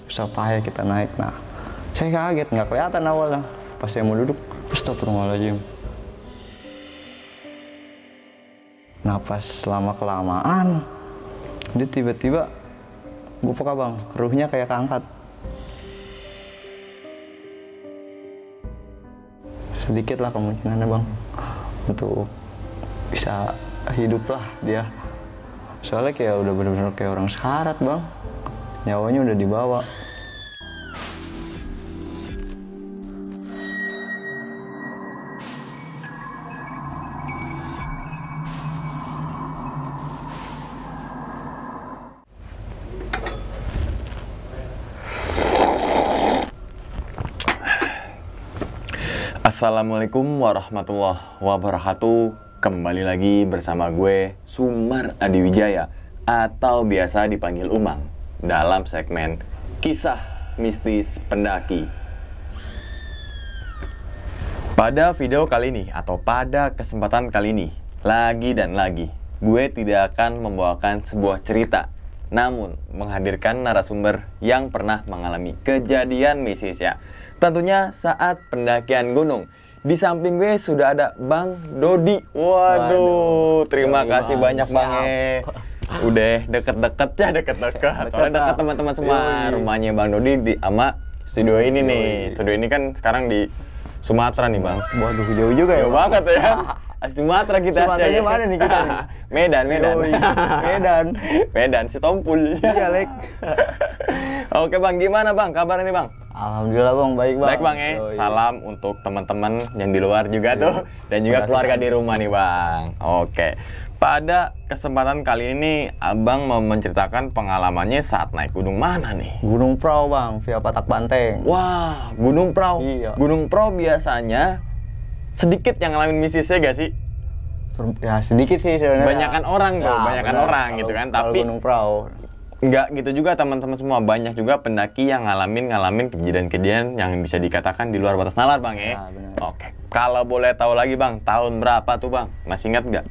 susah payah kita naik. Nah, saya kaget, nggak kelihatan awalnya. Pas saya mau duduk, astagfirullahaladzim. Nah, pas lama-kelamaan, dia tiba-tiba, gue peka bang, ruhnya kayak keangkat. Sedikit lah kemungkinannya bang, untuk bisa hidup lah dia. Soalnya kayak udah bener-bener kayak orang sekarat bang, nyawanya udah dibawa. Assalamualaikum warahmatullahi wabarakatuh. Kembali lagi bersama gue Sumar Adiwijaya atau biasa dipanggil Umang dalam segmen Kisah Mistis Pendaki. Pada video kali ini atau pada kesempatan kali ini, lagi dan lagi gue tidak akan membawakan sebuah cerita, namun menghadirkan narasumber yang pernah mengalami kejadian mistis ya. Tentunya saat pendakian gunung. Di samping gue sudah ada Bang Dodi. Waduh, terima kasih banyak Bang. Udah deket-deket ya, deket-deket. Soalnya dekat teman-teman semua. Rumahnya Bang Dodi di ama studio ini nih. Studio ini kan sekarang di Sumatera nih Bang. Waduh, jauh juga ya. Jauh banget ya. Sumatera kita. Sumateranya mana nih kita nih? Medan. Medan, si Tompul. Iya, Lek. Oke Bang, gimana Bang kabar ini Bang? Alhamdulillah bang, baik bang. Baik Bang ya. Salam untuk teman-teman yang di luar juga tuh, dan juga keluarga di rumah nih Bang. Oke. Pada kesempatan kali ini Abang mau menceritakan pengalamannya saat naik gunung mana nih? Gunung Prau bang, via Patak Banteng. Wah, Gunung Prau. Iya. Gunung Prau biasanya sedikit yang ngalamin mistisnya gak sih? Ya sedikit sih sebenarnya. Banyakan orang tuh, Ya, banyakan benar. orang gitu kan. Tapi Gunung Prau nggak gitu juga teman-teman semua, banyak juga pendaki yang ngalamin kejadian-kejadian yang bisa dikatakan di luar batas nalar Bang ya. Ya, benar. Oke, kalau boleh tahu lagi Bang, tahun berapa tuh Bang? Masih ingat nggak?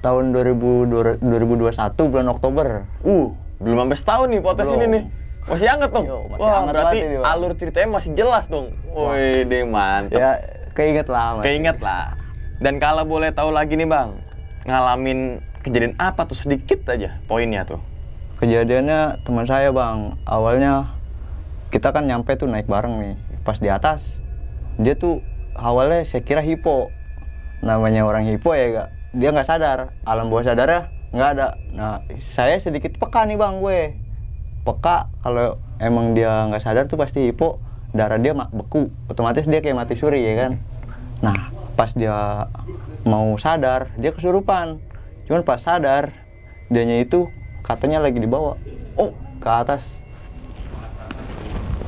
tahun 2021 bulan Oktober. Belum sampai setahun nih podcast Belum. ini nih. Masih hangat dong. Yo, masih Wah, hangat berarti banget ini, Bang. alur ceritanya masih jelas dong. Woi, deh mantep. Ya keinget lah. Mas. Keinget lah. Dan kalau boleh tahu lagi nih Bang, ngalamin kejadian apa tuh, sedikit aja poinnya tuh? Kejadiannya teman saya bang, awalnya kita kan nyampe tuh naik bareng nih. Pas di atas, dia tuh awalnya saya kira hipo. Namanya orang hipo ya gak, dia nggak sadar, alam bawah sadarnya nggak ada. Nah saya sedikit peka nih bang, gue peka kalau emang dia nggak sadar tuh pasti hipo, darah dia beku, otomatis dia kayak mati suri ya kan. Nah pas dia mau sadar, dia kesurupan. Cuman pas sadar, dianya itu katanya lagi dibawa ke atas.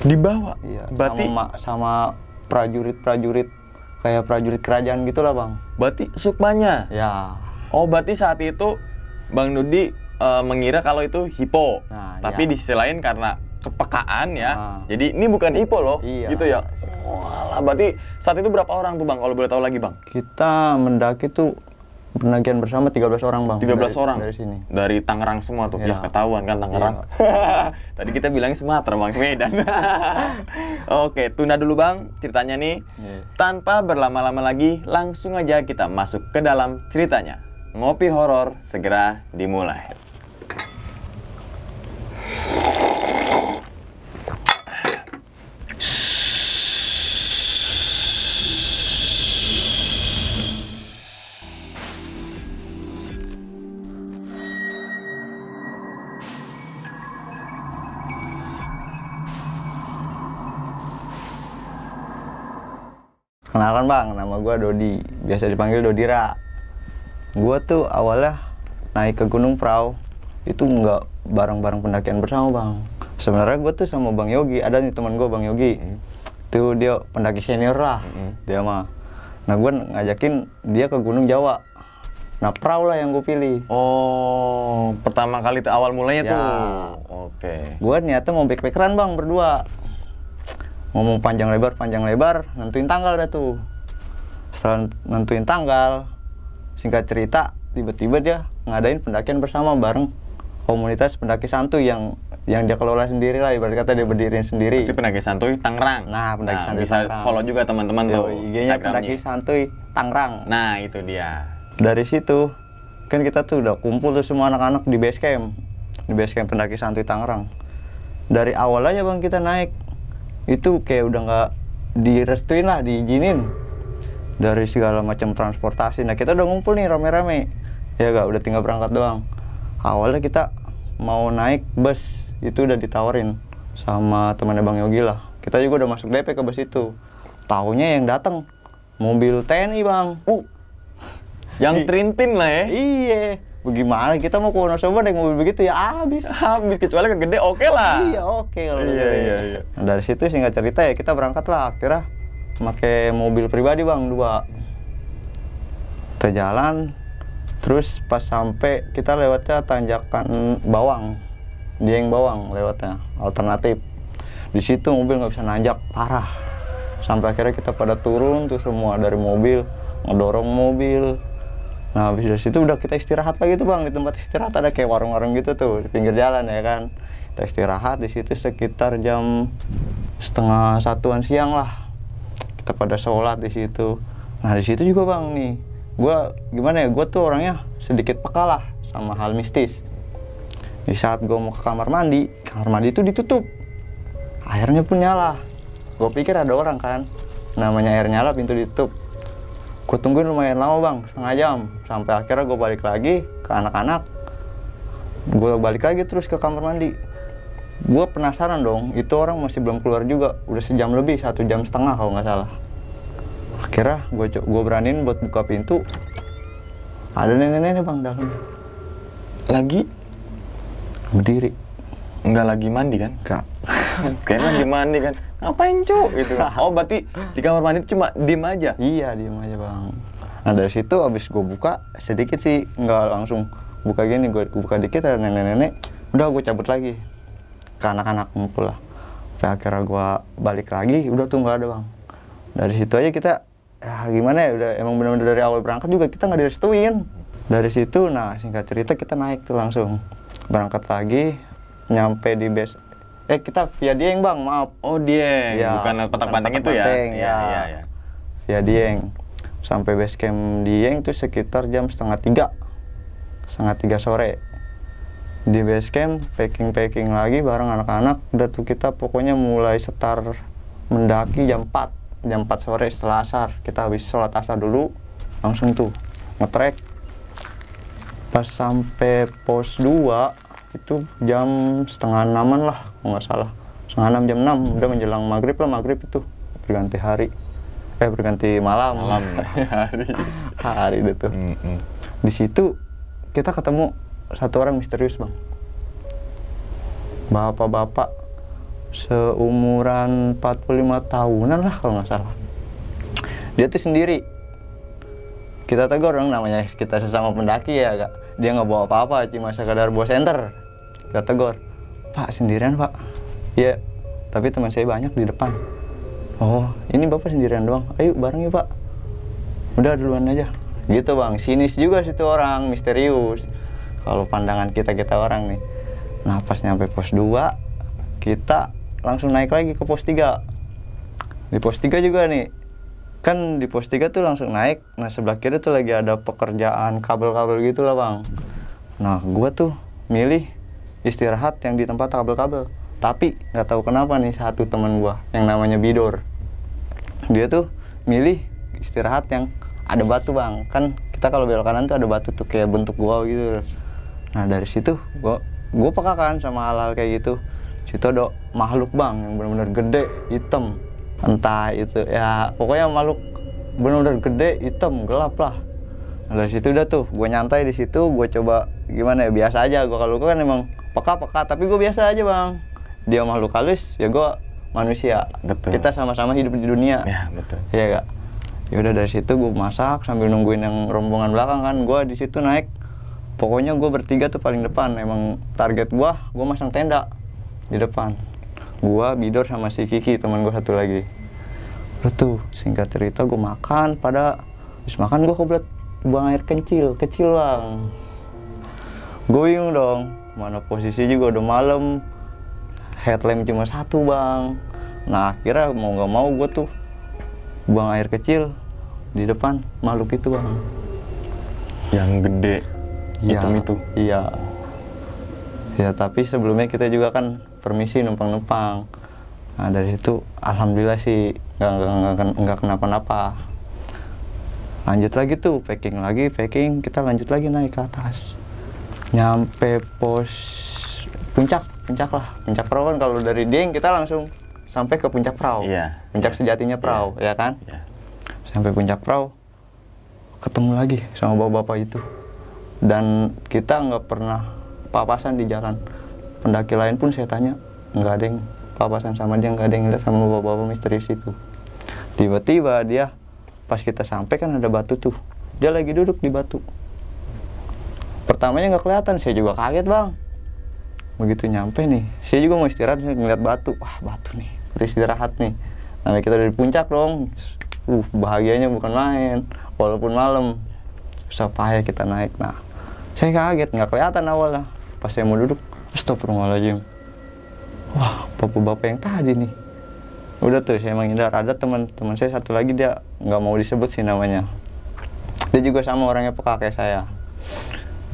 Dibawa? Iya, Berarti sama prajurit-prajurit kayak prajurit kerajaan gitulah bang. berarti sukmanya. Ya. Oh, berarti saat itu Bang Dodi mengira kalau itu hipo. Nah, tapi ya. di sisi lain karena kepekaan ya. Nah. Jadi ini bukan hipo loh. Iya. Gitu ya. Walah, berarti saat itu berapa orang tuh Bang kalau boleh tahu lagi Bang? Kita mendaki tuh pendakian bersama 13 orang bang. 13 orang? Dari sini. Dari Tangerang semua tuh. Ya, Ya. ketahuan kan Tangerang. Tadi kita bilangnya Sumatera Bang, Medan. Oke, tunda dulu Bang ceritanya nih. Iya. Tanpa berlama-lama lagi, langsung aja kita masuk ke dalam ceritanya. Ngopi horor segera dimulai. Kenalkan bang, nama gue Dodi, biasa dipanggil Dodira. Gue tuh awalnya naik ke Gunung Prau itu nggak bareng-bareng pendakian bersama bang. Sebenarnya gue tuh sama Bang Yogi, ada nih teman gue Bang Yogi. Tuh dia pendaki senior lah, dia mah. Nah gue ngajakin dia ke Gunung Jawa. Nah Prau lah yang gue pilih. Oh, pertama kali tuh awal mulanya Ya. tuh. Oke. Gue niatnya mau backpackeran bang berdua. Ngomong panjang lebar, nentuin tanggal dah tuh. Setelah nentuin tanggal, singkat cerita, tiba-tiba dia ngadain pendakian bersama bareng komunitas pendaki santuy yang yang dia kelola sendiri lah, ibarat kata dia berdiriin sendiri. Itu Pendaki Santuy Tangerang. Nah, Pendaki Santuy bisa Tangerang. follow juga teman-teman tuh IG-nya Pendaki Santuy Tangerang. Nah, itu dia. Dari situ kan kita tuh udah kumpul tuh semua anak-anak di base camp. Di base camp Pendaki Santuy Tangerang. Dari awal aja Bang kita naik. Itu kayak udah nggak direstuin lah, diizinin. Dari segala macam transportasi. Nah, kita udah ngumpul nih rame-rame. Ya gak, udah tinggal berangkat doang. Awalnya kita mau naik bus, itu udah ditawarin sama temannya Bang Yogi lah. Kita juga udah masuk DP ke bus itu. Taunya yang datang mobil TNI Bang. Yang Trintin lah ya. Iya. Bagaimana kita mau ke Wonosobo naik mobil begitu ya habis. Habis, kecuali ke gede oke lah. Iya oke kalau Iya, gede. iya. Nah, dari situ singkat cerita ya kita berangkat lah. Akhirnya pakai mobil pribadi Bang 2. Kita jalan. Terus pas sampai kita lewatnya tanjakan Bawang, Dieng Bawang lewatnya, alternatif. Di situ mobil nggak bisa nanjak, parah. Sampai akhirnya kita pada turun tuh semua dari mobil, ngedorong mobil. Nah habis dari situ udah kita istirahat lagi tuh Bang, di tempat istirahat ada kayak warung-warung gitu tuh di pinggir jalan ya kan. Kita istirahat di situ sekitar jam 12:30 siang lah. Kita pada sholat di situ. Nah di situ juga Bang nih. Gua gimana ya, gue tuh orangnya sedikit peka lah sama hal mistis. Di saat gue mau ke kamar mandi itu ditutup, airnya pun nyala. Gue pikir ada orang kan, namanya air nyala pintu ditutup. Gue tungguin lumayan lama Bang, setengah jam, sampai akhirnya gue balik lagi ke anak-anak. Gue balik lagi terus ke kamar mandi. Gue penasaran dong, itu orang masih belum keluar juga, udah sejam lebih, 1,5 jam kalau nggak salah. Akhirnya gue beraniin buat buka pintu, ada nenek-nenek Bang dalam. Lagi Berdiri. nggak lagi mandi kan? Enggak. Kayaknya lagi mandi kan? Ngapain Cuk? Gitu. Oh berarti di kamar mandi cuma diem aja? Iya diem aja Bang. Nah dari situ abis gue buka sedikit sih, nggak langsung buka gini, gue buka dikit ada nenek-nenek. Udah gue cabut lagi ke anak-anak ngumpul lah. Sampai akhirnya gue balik lagi, udah tuh nggak ada Bang. Dari situ aja kita, ya gimana ya, udah emang benar-benar dari awal berangkat juga kita nggak direstuin. Dari situ, nah singkat cerita kita naik tuh langsung. Berangkat lagi, nyampe di base. Kita via Dieng Bang, maaf. Oh Dieng, Ya, bukan petak banteng itu ya? Iya. Via Dieng. Sampai base camp Dieng tuh sekitar jam 2:30. 2:30 sore. Di base camp, packing lagi bareng anak-anak. Udah tuh kita pokoknya mulai setar mendaki jam 4. Jam 4 sore setelah asar, kita habis sholat asar dulu, langsung tuh ngetrek. Pas sampai pos 2 itu jam 5:30 lah kalau nggak salah, 5:30 jam 6 udah menjelang maghrib itu berganti hari, berganti malam hari itu. Di situ kita ketemu satu orang misterius Bang, bapak-bapak seumuran 45 tahunan lah kalau nggak salah. Dia tuh sendiri. Kita tegur dong, namanya kita sesama pendaki ya Kak. Dia nggak bawa apa-apa, cuma sekadar bawa senter. Kita tegur, Pak sendirian Pak. Iya, tapi teman saya banyak di depan. Oh, ini Bapak sendirian doang. Ayo bareng yuk Pak. Udah duluan aja. Gitu Bang, sinis juga situ orang, misterius. Kalau pandangan kita orang nih. Nah pas nyampe pos 2, kita langsung naik lagi ke pos 3. Di pos 3 juga nih, kan di pos 3 tuh langsung naik. Nah sebelah kiri tuh lagi ada pekerjaan kabel-kabel gitu lah Bang. Nah gua tuh milih istirahat yang di tempat kabel-kabel. Tapi nggak tahu kenapa nih satu teman gua yang namanya Bidor, dia tuh milih istirahat yang ada batu Bang. Kan kita kalau belok kanan tuh ada batu tuh kayak bentuk gua gitu. Nah dari situ gua peka kan sama hal-hal kayak gitu. Situ ada makhluk Bang yang benar-benar gede, hitam. Entah itu ya pokoknya makhluk benar-benar gede, hitam, gelap lah. Nah, dari situ udah tuh gue nyantai di situ, gue coba gimana ya, biasa aja. Gue kalau gue kan emang peka, tapi gue biasa aja Bang. Dia makhluk halus, ya gue manusia. Betul. Kita sama-sama hidup di dunia. Ya betul. Iya gak? Ya udah dari situ gue masak sambil nungguin yang rombongan belakang kan. Gue di situ naik. Pokoknya gue bertiga tuh paling depan. Emang target gue masang tenda di depan. Gua, Bidor sama si Kiki, teman gue satu lagi. Udah tuh, singkat cerita gue makan, habis makan gue kebelet buang air kecil Bang. Gue bingung dong, mana posisi juga udah malam, headlamp cuma satu bang. Nah akhirnya mau nggak mau gue tuh buang air kecil di depan makhluk itu bang. Yang gede, hitam itu? Iya. Ya tapi sebelumnya kita juga kan permisi numpang-numpang. Nah dari itu alhamdulillah sih nggak kenapa-napa. Lanjut lagi tuh, packing, kita lanjut lagi naik ke atas. Nyampe pos puncak perahu kan, kalau dari Dieng kita langsung sampai ke puncak perahu. Iya. Puncak sejatinya perahu, ya kan? Iya. Sampai puncak perahu, ketemu lagi sama bapak-bapak itu. Dan kita nggak pernah papasan di jalan. Pendaki lain pun saya tanya, nggak ada yang papasan sama dia, nggak ada yang lihat sama bapak-bapak misterius itu. Tiba-tiba dia, pas kita sampai kan ada batu tuh, dia lagi duduk di batu. Pertamanya nggak kelihatan, saya juga kaget bang. Begitu nyampe nih, saya juga mau istirahat, ngeliat batu, wah batu nih, kita istirahat nih. Namanya kita udah di puncak dong, bahagianya bukan main, walaupun malam, susah payah kita naik. Nah, saya kaget, nggak kelihatan awalnya. Pas saya mau duduk, astagfirullahaladzim, wah bapak-bapak yang tadi nih. Udah tuh saya menghindar. Ada teman saya satu lagi, dia nggak mau disebut sih namanya. Dia juga sama orangnya peka kayak saya.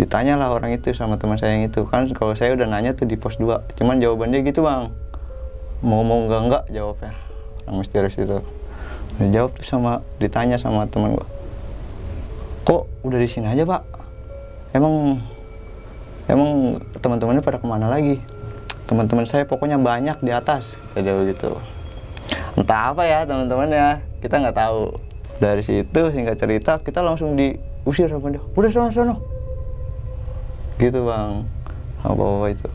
Ditanyalah orang itu sama teman saya yang itu. Kan kalau saya udah nanya tuh di pos 2. Cuman jawaban dia gitu bang. Mau enggak jawabnya. Orang misterius itu. Dijawab tuh ditanya sama teman gua. Kok udah di sini aja pak? Emang teman-temannya pada kemana lagi? Teman-teman saya pokoknya banyak di atas. Kayak begitu. Entah apa ya teman-temannya, kita nggak tahu. Dari situ singkat cerita kita langsung diusir sama dia. Udah sono. Gitu bang, sama bapak itu.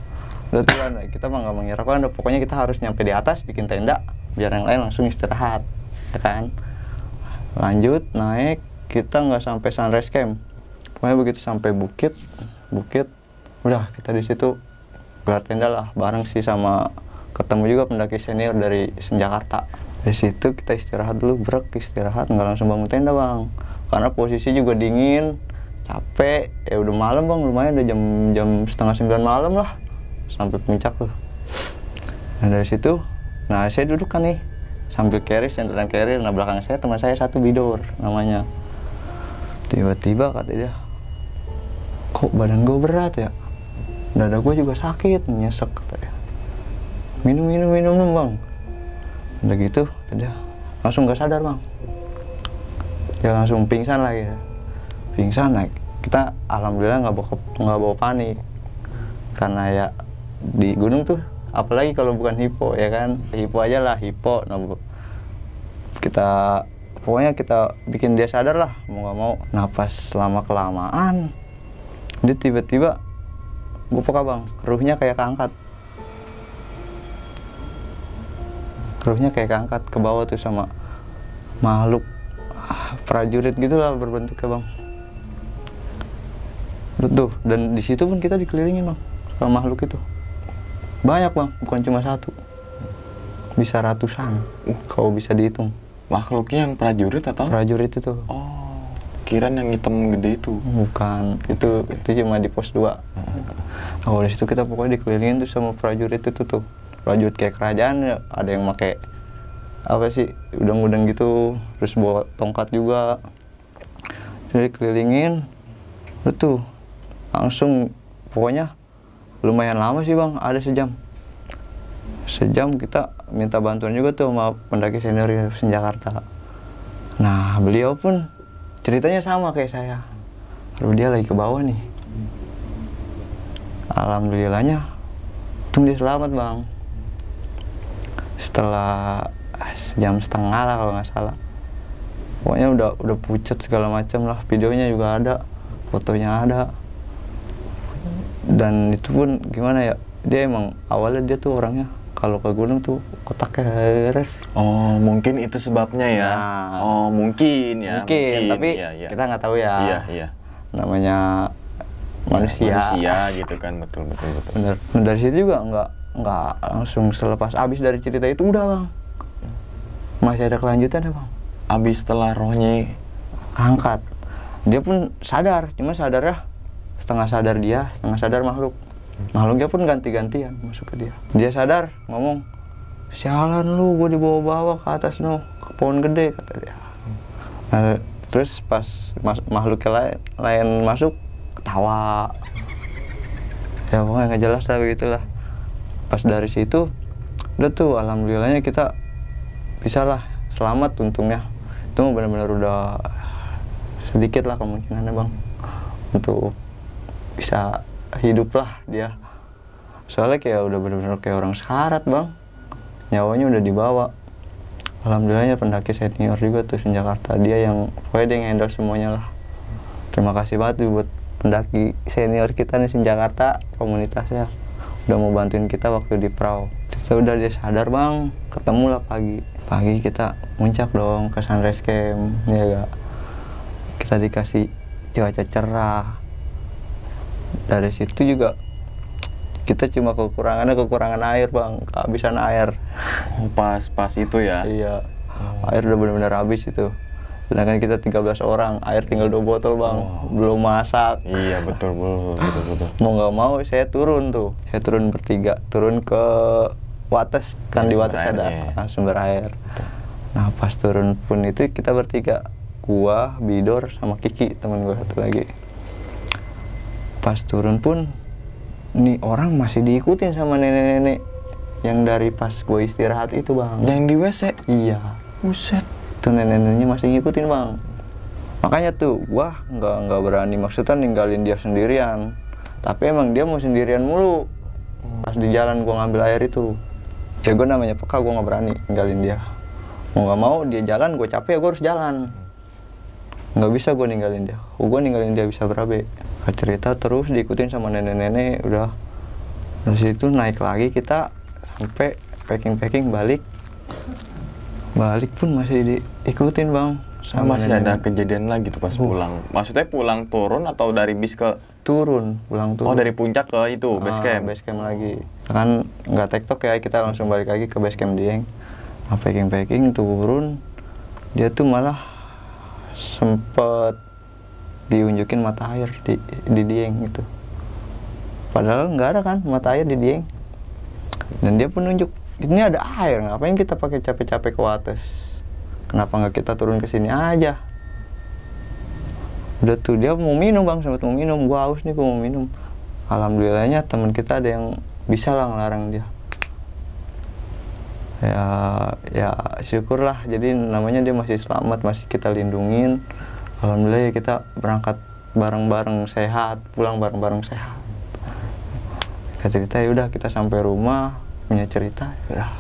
Udah tuh kan, kita mah nggak mengira kan, pokoknya kita harus nyampe di atas bikin tenda, biar yang lain langsung istirahat, ya kan. Lanjut naik, kita nggak sampai sunrise camp. Pokoknya begitu sampai bukit, udah kita di situ gelar tenda lah, bareng sih sama ketemu juga pendaki senior dari Jakarta. Di situ kita istirahat dulu, istirahat, nggak langsung bangun tenda bang, karena posisi juga dingin, capek, ya udah malam bang, lumayan udah jam 8:30 malam lah, sampai puncak tuh. Nah dari situ, saya duduk kan nih, sambil senderan carrier, nah belakang saya teman saya satu Bidor namanya. Tiba-tiba kata dia, kok badan gue berat ya? Dada gue juga sakit, nyesek katanya. Minum bang. Udah gitu, dia langsung gak sadar bang. Dia langsung pingsan lagi. Pingsan naik. Kita alhamdulillah nggak bawa panik. Karena ya di gunung tuh, apalagi kalau bukan hipo ya kan. Hipo aja lah, hipo. Nah, pokoknya kita bikin dia sadar lah, mau nggak mau. Nah pas lama kelamaan, dia tiba-tiba gue peka bang, ruhnya kayak keangkat ke bawah tuh sama makhluk prajurit gitulah berbentuknya bang. Tuh, dan di situ pun kita dikelilingin bang sama makhluk itu. Banyak bang, bukan cuma satu, bisa ratusan kalau bisa dihitung. Makhluknya yang prajurit atau? Prajurit itu. Oh, kirain yang hitam gede itu. Bukan, itu cuma di pos 2. Nah, di situ kita pokoknya dikelilingin tuh sama prajurit itu tuh. Prajurit kayak kerajaan ya, ada yang pakai apa sih, udang-udang gitu, terus bawa tongkat juga. Jadi kelilingin, itu langsung pokoknya lumayan lama sih bang, ada sejam kita minta bantuan juga tuh sama pendaki senior Jakarta. Nah beliau pun ceritanya sama kayak saya, lalu dia lagi ke bawah nih. Alhamdulillahnya untung dia selamat bang. Setelah jam setengah lah kalau nggak salah, pokoknya udah pucat segala macam lah. Videonya juga ada, fotonya ada. Dan itu pun gimana ya, dia emang awalnya dia tuh orangnya kalau ke gunung tuh otaknya beres. Oh mungkin itu sebabnya ya. Nah, oh mungkin ya. Mungkin tapi iya. kita nggak tahu ya. Iya. Namanya manusia gitu kan, betul. Bener. Nah, dari situ juga nggak langsung selepas abis dari cerita itu udah bang, masih ada kelanjutan ya bang. Abis setelah rohnya angkat, dia pun sadar, cuma sadarnya setengah sadar dia, setengah sadar makhluk. Makhluknya pun ganti-gantian masuk ke dia. Dia sadar, ngomong, sialan lu, gue dibawa-bawa ke atas no, ke pohon gede, kata dia. Nah, terus pas makhluk lain masuk, ketawa. Ya pokoknya nggak jelas lah begitulah. Pas dari situ, udah tuh alhamdulillahnya kita bisa lah selamat untungnya. Itu benar-benar udah sedikit lah kemungkinannya bang untuk bisa hidup lah dia. Soalnya kayak udah benar-benar kayak orang sekarat bang, nyawanya udah dibawa. Alhamdulillahnya pendaki senior juga tuh Jakarta, dia yang pokoknya dia nge-handle semuanya lah. Terima kasih banget tuh buat pendaki senior kita nih Jakarta, komunitasnya udah mau bantuin kita waktu di Prau. Kita udah dia sadar bang, ketemu lah pagi kita muncak dong ke sunrise camp, ya gak? Kita dikasih cuaca cerah. Dari situ juga kita cuma kekurangan air bang, kehabisan air. Pas itu ya? Iya, air udah benar-benar habis itu. Sedangkan kita 13 orang, air tinggal 2 botol bang, belum masak. Iya betul. Mau nggak mau saya turun bertiga, turun ke Wates, kan di Wates ada sumber air. Nah pas turun pun itu kita bertiga, gua, Bidor, sama Kiki, teman gua satu lagi. Pas turun pun, nih orang masih diikutin sama nenek-nenek yang dari pas gua istirahat itu bang. Yang di WC? Iya. Buset. Tuh nenek-neneknya masih ngikutin bang. Makanya tuh gua nggak berani maksudnya ninggalin dia sendirian. Tapi emang dia mau sendirian mulu. Pas di jalan gua ngambil air itu, ya gua namanya peka, gua nggak berani ninggalin dia. Mau nggak mau dia jalan, gua capek ya gua harus jalan. Nggak bisa gua ninggalin dia. Gua ninggalin dia bisa berabe. Cerita terus diikutin sama nenek-nenek. Udah dari situ naik lagi kita sampai packing balik pun masih diikutin bang. Sama masih ada kejadian lagi tuh pas pulang. Maksudnya pulang turun atau dari bis ke pulang turun. Oh dari puncak ke itu base camp. Base camp lagi. Kan nggak tektok ya, kita langsung balik lagi ke base camp Dieng. Nah, packing turun. Dia tuh malah sempet diunjukin mata air di Dieng gitu. Padahal nggak ada kan mata air di Dieng. Dan dia pun nunjuk, ini ada air, ngapain kita pakai capek-capek ke Wates? Kenapa nggak kita turun ke sini aja? Udah tuh dia mau minum bang, sempat mau minum. Gua haus nih, gua mau minum. Alhamdulillahnya teman kita ada yang bisa lah ngelarang dia. Ya syukurlah. Jadi namanya dia masih selamat, masih kita lindungin. Alhamdulillah ya kita berangkat bareng-bareng sehat, pulang bareng-bareng sehat. Kita cerita ya udah, kita sampai rumah punya cerita ya udah.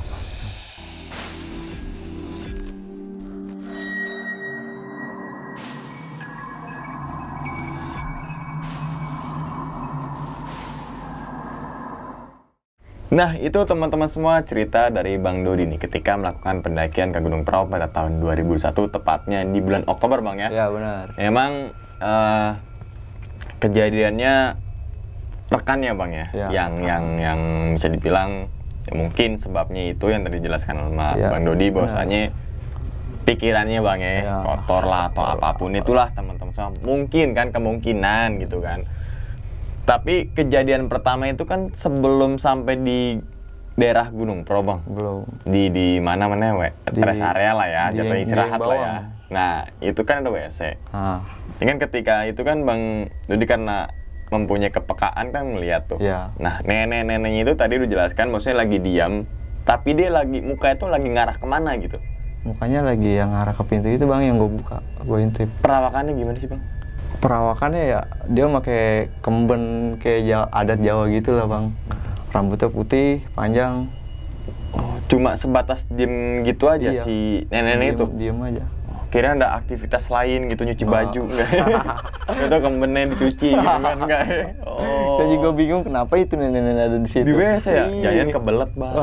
Nah, itu teman-teman semua cerita dari Bang Dodi nih ketika melakukan pendakian ke Gunung Prau pada tahun 2001, tepatnya di bulan Oktober, Bang ya? Ya, benar. Emang kejadiannya rekannya, Bang ya? Ya. Yang bisa dibilang ya mungkin sebabnya itu yang tadi dijelaskan sama Bang Dodi, bahwasanya pikirannya, Bang ya, kotor lah atau apapun itulah teman-teman semua. Mungkin kan, kemungkinan gitu kan. Tapi kejadian pertama itu kan sebelum sampai di daerah Gunung Prau, Bang. Belum. Di mana rest area lah ya, jatuh istirahat lah ya. Bawang. Nah, itu kan ada WC. Ini kan ketika itu kan Bang Dodi karena mempunyai kepekaan kan melihat tuh. Ya. Nah, nenek-neneknya itu tadi udah jelaskan maksudnya lagi diam, tapi dia muka itu lagi ngarah kemana gitu. Mukanya lagi yang ngarah ke pintu itu bang, yang gue buka, gue intip. Perawakannya gimana sih bang? Perawakannya ya dia pakai kemben kayak adat Jawa gitu lah bang. Rambutnya putih, panjang. Oh, cuma sebatas diem gitu aja iya. Si nenek-nenek itu? Diem aja. Kira ada aktivitas lain gitu, nyuci baju enggak? Atau kembennya dicuci gitu kan enggak? Saya juga bingung kenapa itu nenek-nenek ada di situ. Di WC ya? Jayan kebelet bang.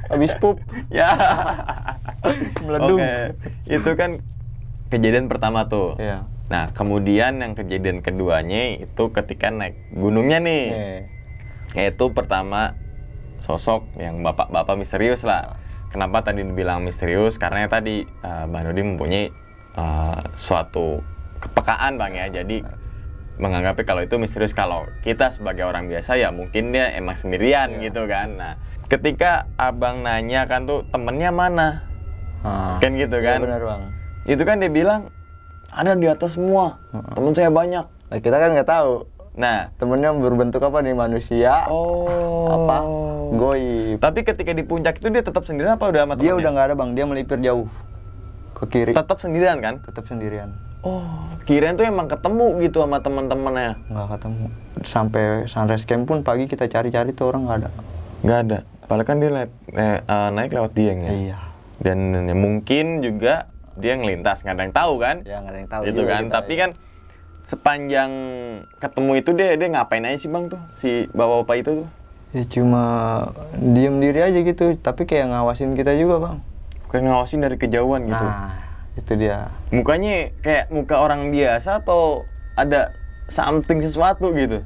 Habis pup. Ya. Meledung. Oke. Itu kan kejadian pertama tuh. Iya. Nah, kemudian yang kejadian keduanya itu ketika naik gunungnya nih. Yaitu pertama sosok yang bapak-bapak misterius lah. Kenapa tadi dibilang misterius? Karena tadi Bang Dodi mempunyai suatu kepekaan bang ya. Jadi menganggapnya kalau itu misterius. Kalau kita sebagai orang biasa ya mungkin dia emang sendirian gitu kan. Nah, ketika abang nanya kan tuh temennya mana, kan gitu Iya kan. benar bang. Itu kan dia bilang ada di atas semua, temen saya banyak. Nah, kita kan nggak tahu Nah, temennya berbentuk apa nih, manusia apa goib. tapi ketika di puncak itu dia tetap sendirian apa udah sama temennya? Dia udah nggak ada bang, dia melipir jauh ke kiri. Tetap sendirian kan? Tetap sendirian. Oh, kirain tuh emang ketemu gitu sama teman-temannya. Nggak ketemu. Sampai sunrise camp pun pagi kita cari-cari tuh orang nggak ada. Nggak ada. Padahal kan dia naik lewat Dieng ya. Iya. Dan mungkin juga dia ngelintas, nggak ada yang tahu kan? Ya nggak ada yang tahu. Gitu juga kan. kita, Tapi ya. kan sepanjang ketemu itu dia ngapain aja sih bang tuh si bapak-bapak itu tuh? Ya cuma diem diri aja gitu. Tapi kayak ngawasin kita juga bang. Kayak ngawasin dari kejauhan gitu. Nah itu dia. Mukanya kayak muka orang biasa atau ada something sesuatu gitu?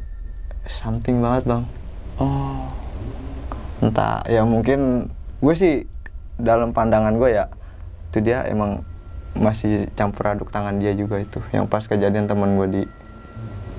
Something banget bang. Oh. Entah ya mungkin gue sih dalam pandangan gue ya itu dia emang masih campur aduk tangan dia juga itu yang pas kejadian teman gue di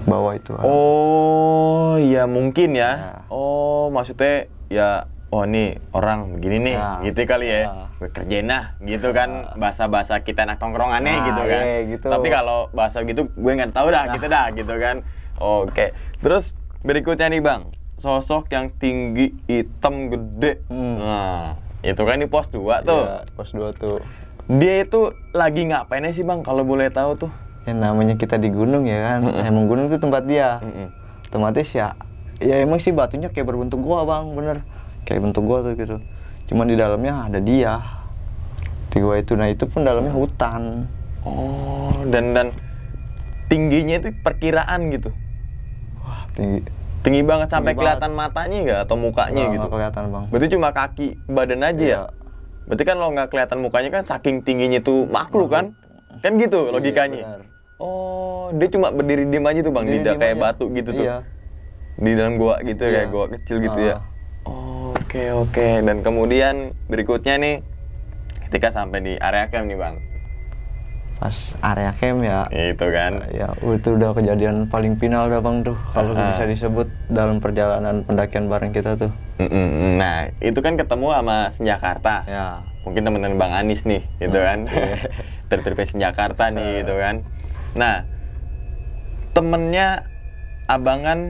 bawah itu. Oh iya mungkin ya. Ya. Oh maksudnya ya oh nih orang begini nih Ya. gitu kali ya. Ya. Gue kerjain nah gitu kan bahasa-bahasa kita anak tongkrongannya Nah, gitu kan. iya, gitu. Tapi kalau bahasa gitu gue nggak tahu dah gitu dah gitu kan. Oke. Terus berikutnya nih bang, sosok yang tinggi, hitam, gede. Nah itu kan di pos 2 tuh. Iya, pos 2 tuh. Dia itu lagi ngapain sih bang kalau boleh tahu tuh? Yang namanya kita di gunung ya kan. Emang gunung itu tempat dia. Otomatis ya emang sih batunya kayak berbentuk gua bang, bener. Kayak bentuk gua tuh gitu. Cuman di dalamnya ada dia. Di gua itu, nah itu pun dalamnya hutan. Oh, dan tingginya itu perkiraan gitu. Wah tinggi. Tinggi banget sampai Tinggi kelihatan matanya nggak atau mukanya Nggak gitu. kelihatan bang. Berarti cuma kaki, badan aja ya. Iya. Berarti kan lo nggak kelihatan mukanya kan saking tingginya tuh makhluk kan? Kan gitu Iya, logikanya. benar. Oh, dia cuma berdiri diam aja tuh bang, Berdiri tidak diem kayak aja. batu gitu tuh. Iya. Di dalam gua gitu ya, Iya. kayak gua kecil gitu ya. Oke. Dan kemudian berikutnya nih, ketika sampai di area camp nih bang. Pas area camp ya. Itu kan. Ya itu udah kejadian paling final dah bang tuh. Kalau bisa disebut dalam perjalanan pendakian bareng kita tuh. Nah, itu kan ketemu sama Senjakarta. Ya. Mungkin teman-teman Bang Anis nih, gitu kan. Trip-tripnya Senjakarta nih, gitu kan. Nah, temennya abang kan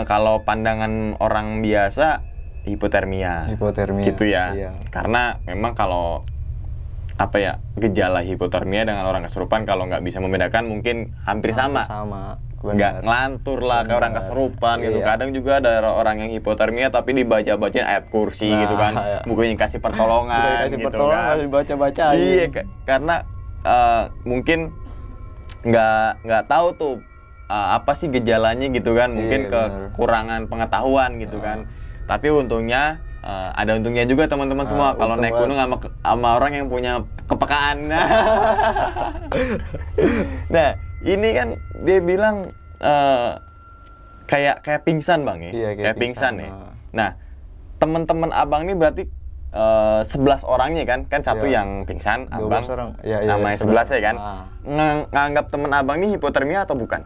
kalau pandangan orang biasa hipotermia. Hipotermia. Gitu ya. Iya. Karena memang kalau apa ya gejala hipotermia dengan orang kesurupan kalau nggak bisa membedakan mungkin hampir sama. Sama. Nggak ngelantur lah kayak orang kesurupan gitu. Iya. Kadang juga ada orang yang hipotermia tapi dibaca-bacain ayat kursi Nah, gitu kan. iya. Bukannya kasih pertolongan Udah dikasih gitu pertolongan kan. masih dibaca-baca aja. Iya, karena mungkin nggak tahu tuh apa sih gejalanya gitu kan. Mungkin Iya, benar. kekurangan pengetahuan gitu kan. Tapi untungnya ada untungnya juga teman-teman semua kalau untung naik gunung sama orang yang punya kepekaan. Nah, ini kan dia bilang kayak pingsan bang ya, Iya, kayak pingsan ya. Nah. Nah, teman-teman abang ini berarti 11 orangnya kan satu Iya. yang pingsan, 12 abang orang. Iya, namanya 11 ya kan. Ah. Nganggap temen abang ini hipotermia atau bukan?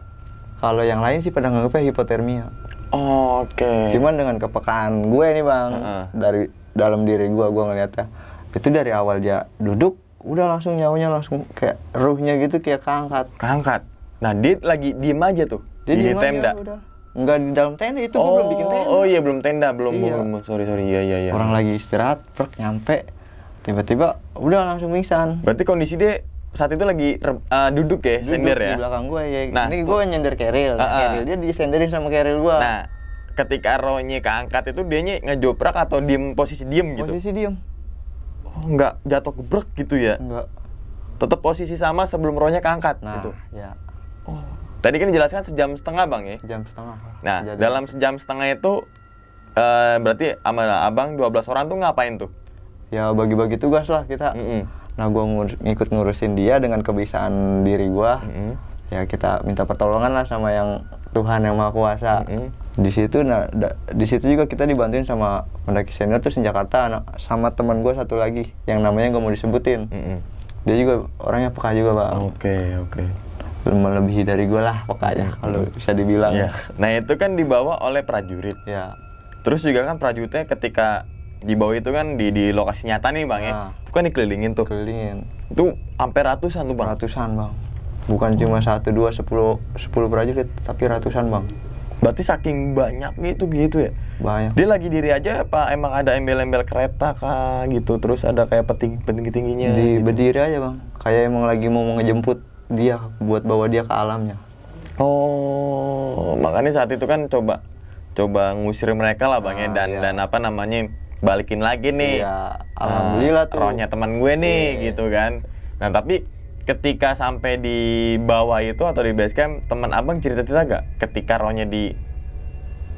Kalau yang lain sih pada nganggapnya hipotermia. Oke. Cuman dengan kepekaan gue nih bang, dari dalam diri gue ngeliatnya itu dari awal dia duduk, udah langsung nyawanya langsung kayak ruhnya gitu kayak keangkat. Nah, dia lagi diem aja tuh Dia di diem aja, tenda. udah. Enggak di dalam tenda, itu gue belum bikin tenda. Oh iya, belum tenda, belum. Iya. Sorry. Iya. Orang lagi istirahat, nyampe, tiba-tiba udah langsung pingsan. Berarti kondisi dia saat itu lagi duduk ya, Duduk sender ya. di belakang gue ya. Nah, ini gue nyender keril, keril dia disenderin sama keril gue. Nah, ketika rohnya keangkat itu dianya ngejoprak atau posisi diem gitu? Posisi diem. Oh, nggak jatuh gebrek gitu ya? Enggak. Tetap posisi sama sebelum rohnya keangkat Nah, gitu? ya. Oh. Tadi kan dijelaskan sejam setengah bang ya? Jam setengah. Nah, Kejadian. dalam sejam setengah itu berarti sama abang 12 orang tuh ngapain tuh? Ya bagi-bagi tugas lah kita. Nah, gue ngikut ngurusin dia dengan kebiasaan diri gue. Ya kita minta pertolongan lah sama yang Tuhan yang Maha Kuasa. Di situ, di situ juga kita dibantuin sama pendaki senior tuh Senjakarta, sama teman gue satu lagi yang namanya gak mau disebutin. Dia juga orangnya peka juga bang. Oke. melebihi dari gue lah pokoknya kalau bisa dibilang. Iya. Nah itu kan dibawa oleh prajurit. Ya. Terus juga kan prajuritnya ketika dibawa itu kan di lokasi nyata nih bang ya, itu kan dikelilingin tuh. Kelilingin. Itu sampai ratusan tuh bang. Ratusan bang. Bukan cuma 1, 2, 10 prajurit, tapi ratusan bang. Berarti saking banyak gitu ya? Banyak. Dia lagi diri aja apa emang ada embel-embel kereta kah gitu? Terus ada kayak petinggi-tingginya Di gitu. berdiri aja bang. Kayak emang lagi mau ngejemput dia buat bawa dia ke alamnya. Oh, makanya saat itu kan coba ngusir mereka lah bang ya, dan apa namanya balikin lagi nih. Iya, alhamdulillah tuh. Rohnya teman gue nih gitu kan. Nah tapi ketika sampai di bawah itu atau di base camp, teman abang cerita-cerita gak ketika rohnya di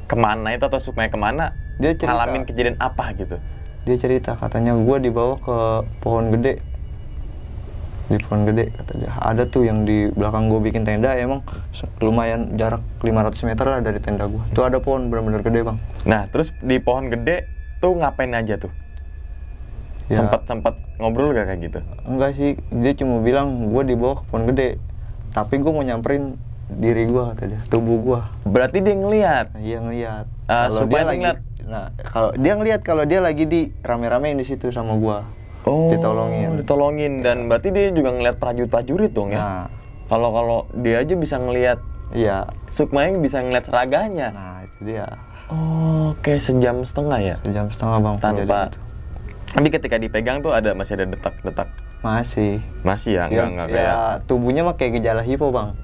kemana itu atau sukmanya kemana, Dia cerita. ngalamin kejadian apa gitu? Dia cerita katanya gue dibawa ke pohon gede. Di pohon gede kata dia. Ada tuh yang di belakang gue bikin tenda, emang lumayan jarak 500 meter lah dari tenda gue. Tuh ada pohon benar-benar gede bang. Nah terus di pohon gede tuh ngapain aja tuh? Ya, Sempet ngobrol gak kayak gitu? enggak sih, dia cuma bilang gue dibawa ke pohon gede. Tapi gue mau nyamperin diri gue kata dia, tubuh gue. Berarti dia ngelihat. Dia ngelihat. Supaya dia ngeliat. Nah, kalau dia ngelihat kalau dia lagi di rame-ramein di situ sama gue. Oh, Ditolongin. Dan berarti dia juga ngeliat prajurit dong ya. Nah, Kalau dia aja bisa ngeliat, iya. Sukmanya bisa ngeliat raganya. Nah, itu dia. Oh, kayak sejam setengah ya. Sejam setengah bang. kejadian Tanpa. itu. Tapi ketika dipegang tuh masih ada detak-detak. Masih. Masih ya, enggak kayak. Ya, tubuhnya mah kayak gejala hipo bang.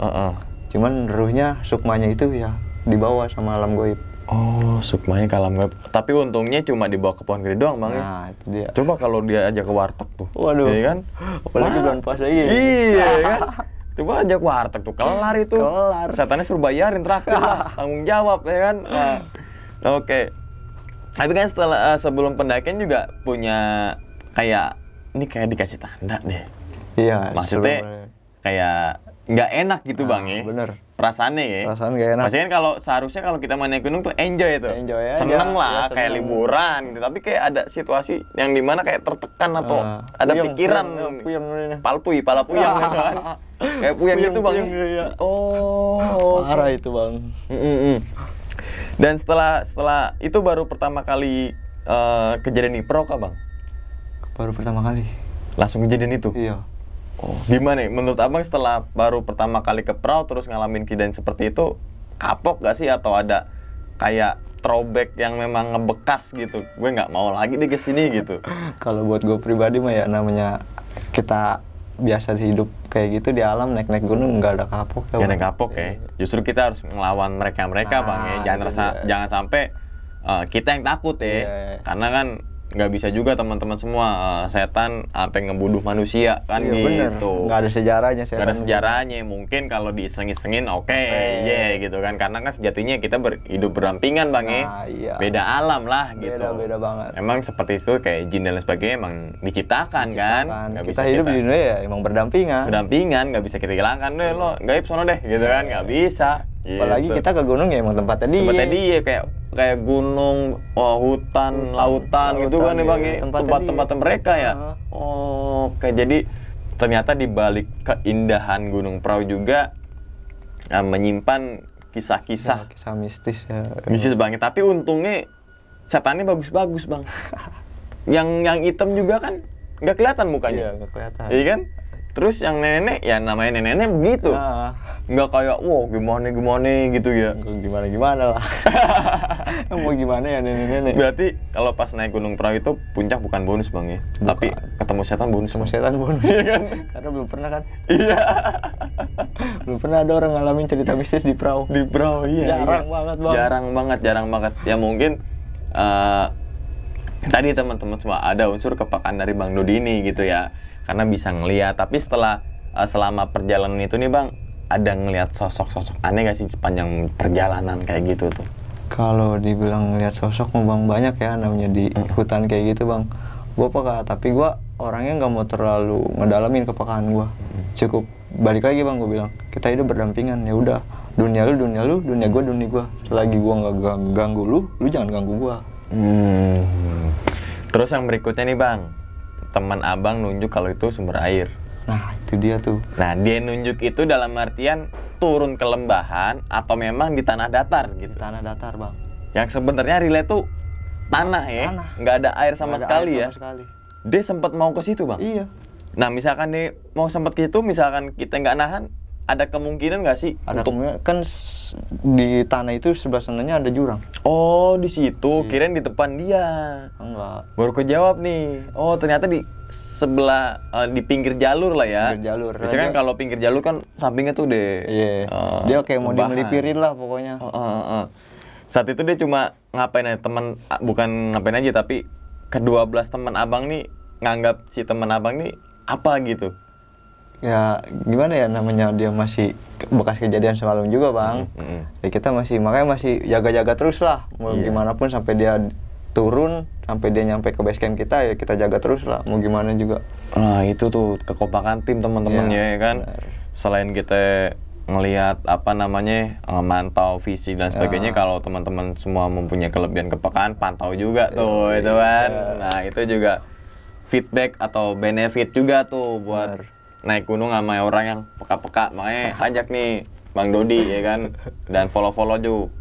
Cuman ruhnya, sukmanya itu ya dibawa sama alam goib. Oh, sukmanya ke alam gaib. Tapi untungnya cuma dibawa ke pohon gede doang bang. Nah, itu dia. Coba kalau dia ajak ke warteg tuh. Waduh. Iya kan? Apalagi bulan puasa ini. Iya kan? Coba ajak warteg tuh, kelar itu. Kelar. Setannya suruh bayarin traktir lah, tanggung jawab ya kan. Nah, oke. Tapi kan sebelum pendakian juga punya kayak ini kayak dikasih tanda deh. Iya. Maksudnya kayak nggak enak gitu bang ya. Bener. Perasaannya ya. Perasaan gak enak. Maksudnya kan kalau seharusnya kalau kita main naik gunung tuh enjoy itu. Enjoy aja. Seneng lah, Ya, kayak seneng. liburan gitu. Tapi kayak ada situasi yang dimana kayak tertekan atau ada pikiran. Pala puyeng gitu kan. Kayak puyeng gitu bang. Iya. Oh. Parah itu bang. Dan setelah itu baru pertama kali kejadian di pro kah bang? Baru pertama kali. Langsung kejadian itu? Iya. Oh, gimana nih? Menurut abang setelah baru pertama kali ke perahu terus ngalamin kejadian seperti itu, kapok gak sih atau ada kayak throwback yang memang ngebekas gitu? Gue nggak mau lagi deh kesini gitu. Kalau buat gue pribadi mah ya namanya kita biasa hidup kayak gitu di alam, naik-naik gunung nggak ada kapok ya. Gak ada kapok ya. Justru kita harus ngelawan mereka bang ya. Jangan sampai kita yang takut ya. Iya. Karena kan nggak bisa juga teman-teman semua setan sampai ngebunuh manusia kan Iya, gitu. bener. Nggak ada sejarahnya setan. Nggak ada sejarahnya. Mungkin kalau diiseng-isengin oke, gitu kan. Karena kan sejatinya kita hidup berdampingan bang ya. Nah, iya. Beda alam lah gitu. Beda banget. Emang seperti itu kayak jin dan lain sebagainya emang diciptakan kan. Nggak Kita hidup di dunia ya emang berdampingan. nggak bisa kita hilangkan deh lo gaib sono deh gitu kan, nggak bisa. Apalagi gitu. kita ke gunung ya emang tempatnya dia. Tempatnya dia kayak gunung, hutan, lautan gitu kan ya bang ya. Tempat-tempat mereka ya. Oke, jadi ternyata di balik keindahan Gunung Prau juga menyimpan kisah-kisah kisah mistis ya. mistis bang. Tapi untungnya setannya bagus-bagus bang. yang hitam juga kan nggak kelihatan mukanya. Iya, nggak kelihatan. Iya kan? Terus yang nenek, ya namanya nenek begitu. Nah, Nggak kayak, wow gimana gitu ya. gimana lah. Mau gimana ya nenek-nenek. Berarti kalau pas naik Gunung Prau itu puncak bukan bonus bang ya? Bukan. Tapi ketemu setan bonus. Sama setan bonus. Iya kan? Karena belum pernah kan. Iya. Belum pernah ada orang ngalamin cerita mistis di perahu. Di Prau, iya. Jarang banget bang. Jarang banget. Ya mungkin tadi teman-teman semua ada unsur kepekaan dari Bang Dodi ini gitu ya. Karena bisa ngelihat, tapi selama perjalanan itu nih bang, ada ngelihat sosok-sosok aneh gak sih sepanjang perjalanan kayak gitu tuh? Kalau dibilang ngeliat sosok mau bang banyak ya namanya di hutan kayak gitu bang. Gue peka, tapi gue orangnya nggak mau terlalu ngedalamin kepekaan gue. Cukup balik lagi bang, gue bilang kita hidup berdampingan ya udah. Dunia lu, dunia gue, dunia gue. Selagi gue nggak ganggu lu jangan ganggu gue. Terus yang berikutnya nih bang, teman abang nunjuk kalau itu sumber air. Nah, itu dia tuh. Nah, dia nunjuk itu dalam artian turun ke lembahan atau memang di tanah datar Di gitu. tanah datar, Bang. Yang sebenarnya relay tuh tanah ya, Tanah. nggak ada air sama Nggak ada sekali air ya. sama sekali. Dia sempat mau ke situ, Bang. Iya. Nah, misalkan dia mau sempat ke situ, misalkan kita nggak nahan, ada kemungkinan nggak sih Ada untuk kemungkinan kan di tanah itu sebelah sananya ada jurang. oh di situ, Iya. kirain di depan dia. Enggak. Baru kejawab nih. Oh, ternyata di sebelah di pinggir jalur lah ya. Pinggir jalur. Biasanya kan Dia- kalau pinggir jalur kan sampingnya tuh deh. Iya. Dia kayak mau lembahan. dimelipirin lah pokoknya. Saat itu dia cuma ngapain aja bukan ngapain aja tapi ke-12 teman abang nih nganggap si teman abang nih apa gitu. Ya gimana ya, namanya dia masih bekas kejadian semalam juga, Bang. Ya kita makanya masih jaga-jaga terus lah. Mau Iya. gimana pun sampai dia turun, sampai dia nyampe ke base camp kita, ya kita jaga terus lah. Mau gimana juga. Nah, itu tuh kekompakan tim teman-teman ya Iya, kan. benar. Selain kita ngelihat mantau visi dan sebagainya, Ya. kalau teman-teman semua mempunyai kelebihan kepekaan, pantau juga tuh Iya, itu kan. iya. Nah, itu juga feedback atau benefit juga tuh buat Benar. naik gunung sama orang yang peka-peka. Makanya ajak nih Bang Dodi ya kan, dan follow-follow juga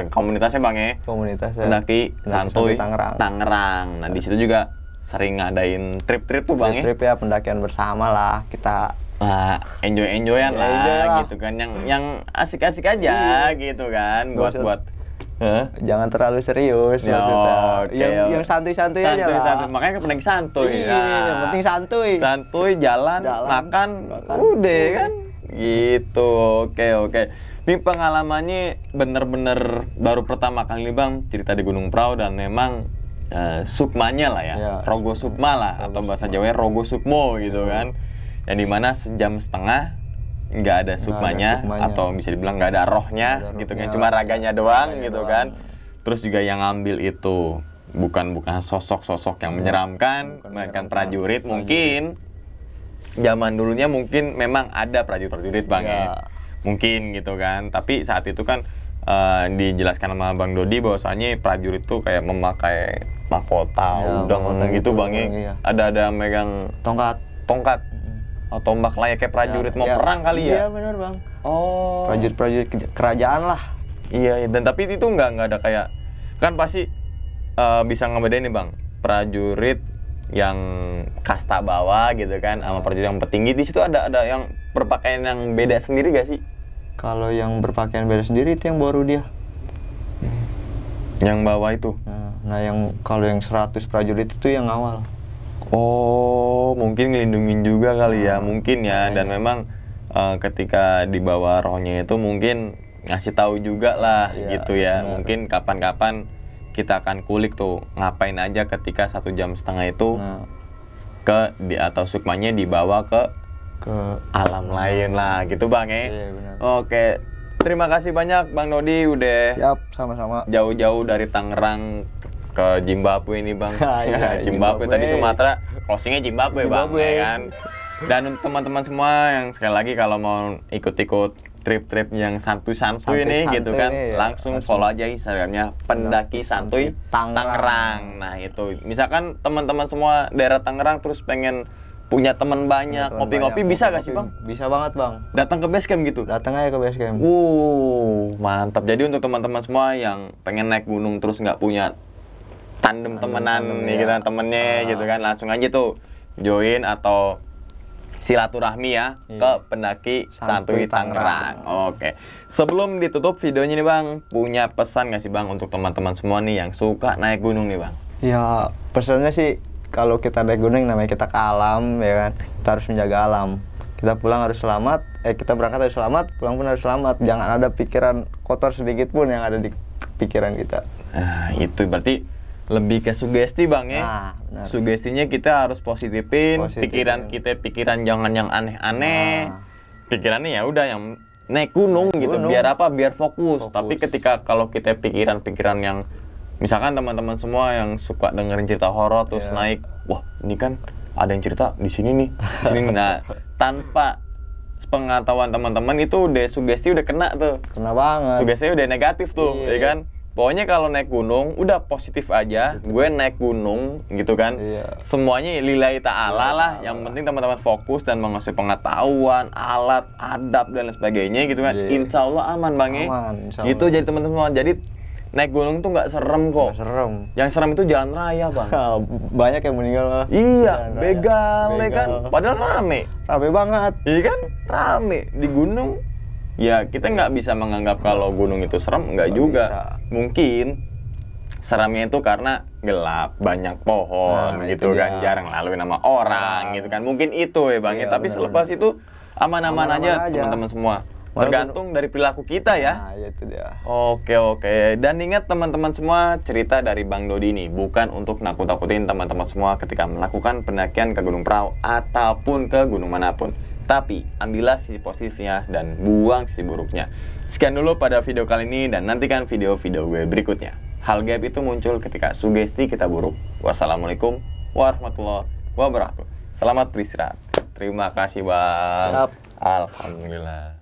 komunitasnya Bang ya. Komunitas ya. Pendaki santuy Tangerang. Tangerang. Nah, di situ juga sering ngadain trip-trip tuh Bang ya. Trip ya, pendakian bersama lah kita. Nah, enjoy-enjoyan Ya, lah, enjoy lah. gitu kan, yang asik-asik aja gitu kan, Nggak usah- buat Hah? Jangan terlalu serius Ya, maksudnya. oke, Yang santuy-santuy aja lah. santuy. Makanya pendaki santuy. Iya, yang penting santuy. Santuy, jalan, makan, makan. udah kan. Gitu. Oke. Ini pengalamannya bener-bener baru pertama kali nih Bang cerita di Gunung Prau, dan memang sukmanya lah ya. Ya. Rogo Sukma lah, atau bahasa Jawanya Rogo Sukmo gitu kan. Yang dimana sejam setengah nggak ada sukmanya, sukmanya. atau bisa dibilang nggak ada rohnya Nggak ada gitu kan, rohnya. cuma raganya doang Raganya gitu doang. kan. Terus juga yang ngambil itu bukan sosok-sosok yang menyeramkan, bukan melainkan menyeramkan. prajurit. Mungkin zaman dulunya mungkin memang ada prajurit-prajurit Bang ya. Ya. Mungkin gitu kan. Tapi saat itu kan dijelaskan sama Bang Dodi bahwasanya prajurit tuh kayak memakai mahkota, Ya, udang mahkota gitu gitu, Bang ya. iya. Ada megang Tongkat. tongkat atau tombak layaknya prajurit mau Ya, perang kali ya. Iya benar, Bang. Oh. Prajurit kerajaan lah. Iya, dan tapi itu nggak ada kayak, kan pasti bisa ngebedain nih Bang, prajurit yang kasta bawah gitu kan, sama prajurit yang petinggi. Di situ ada yang berpakaian yang beda sendiri gak sih? Kalau yang berpakaian beda sendiri itu yang baru dia. Yang bawah itu. Nah, yang kalau yang 100 prajurit itu yang awal. Oh, mungkin ngelindungin juga kali ya, mungkin ya. Dan memang ketika di bawah rohnya itu mungkin ngasih tahu juga lah Iya, gitu ya. benar. Mungkin kapan-kapan kita akan kulik tuh ngapain aja ketika 1,5 jam itu Nah, atau sukmanya dibawa ke ke alam lain lah gitu Bang ya. Iya, benar. Oke, terima kasih banyak Bang Dodi udah Siap, sama-sama. jauh-jauh dari Tangerang ke Zimbabwe ini Bang. Iya, Zimbabwe tadi Zimbabwe. Sumatera, closingnya Zimbabwe Bang, Zimbabwe. ya kan. Dan untuk teman-teman semua yang sekali lagi kalau mau ikut-ikut trip-trip yang santuy-santuy nih Santuy-santuy gitu kan, nih, ya. langsung follow aja Instagramnya Pendaki Santuy Tangerang. Nah itu, misalkan teman-teman semua daerah Tangerang terus pengen punya teman banyak, Teman ngopi-ngopi banyak, bisa gak ngopi-ngopi. sih Bang? Bisa banget, Bang. Datang ke base camp gitu? Datang aja ke base camp. Mantap. Jadi untuk teman-teman semua yang pengen naik gunung terus nggak punya tandem temenan Tandem, nih ya. kita temennya gitu kan, langsung aja tuh join atau silaturahmi ya Iya. ke Pendaki Santuy Santuy Tangerang. Tangerang. Oke. Sebelum ditutup videonya nih Bang, punya pesan nggak sih Bang untuk teman-teman semua nih yang suka naik gunung nih Bang? Ya, pesannya sih kalau kita naik gunung namanya kita ke alam, ya kan. Kita harus menjaga alam. Kita pulang harus selamat, kita berangkat harus selamat, pulang pun harus selamat. Jangan ada pikiran kotor sedikit pun yang ada di pikiran kita. Nah, itu berarti lebih ke sugesti Bang ya. Nah, benar. Sugestinya kita harus positifin, Positifin. pikiran kita jangan yang aneh-aneh. Nah. Pikirannya ya udah yang naik gunung Naik gitu. gunung. Biar apa? Biar fokus. Fokus. Tapi ketika kalau kita pikiran-pikiran yang misalkan teman-teman semua yang suka dengerin cerita horor terus Iya. naik, wah ini kan ada yang cerita di sini nih, di sini nih. Nah, tanpa pengetahuan teman-teman itu udah sugesti udah kena tuh. Kena banget. Sugestinya udah negatif tuh, Iya. ya kan? Pokoknya kalau naik gunung udah positif aja. Gue naik gunung gitu kan. Iya. Semuanya lillahi ta'ala lah. Ta'ala. Yang penting teman-teman fokus dan menguasai pengetahuan, alat, adab dan lain sebagainya gitu kan. Iya. Insya Allah aman Bang ya. Aman, insya Gitu Allah. jadi teman-teman. Jadi naik gunung tuh nggak serem kok. Nggak serem. Yang serem itu jalan raya Bang. Banyak yang meninggal lah. Iya, Jalan raya. begal ya kan. Begal. Padahal rame. Rame banget. Iya kan? Rame di gunung. Ya kita nggak bisa menganggap kalau gunung itu serem, nggak Nggak juga. bisa. Mungkin seramnya itu karena gelap, banyak pohon Nah, gitu itu kan, dia. jarang lalu nama orang gitu kan. Mungkin itu ya Bang ya. Iya, Tapi benar, selepas benar. itu aman-aman Aman-aman aja aja. teman-teman semua. Walaupun- Tergantung dari perilaku kita ya. Nah, itu dia. Oke. Dan ingat teman-teman semua, cerita dari Bang Dodi ini bukan untuk nakut-nakutin teman-teman semua ketika melakukan pendakian ke Gunung Prau ataupun ke gunung manapun. Tapi ambillah sisi positifnya dan buang sisi buruknya. Sekian dulu pada video kali ini dan nantikan video-video gue berikutnya. Hal gaib itu muncul ketika sugesti kita buruk. Wassalamualaikum warahmatullahi wabarakatuh. Selamat beristirahat. Terima kasih Bang. Siap. Alhamdulillah.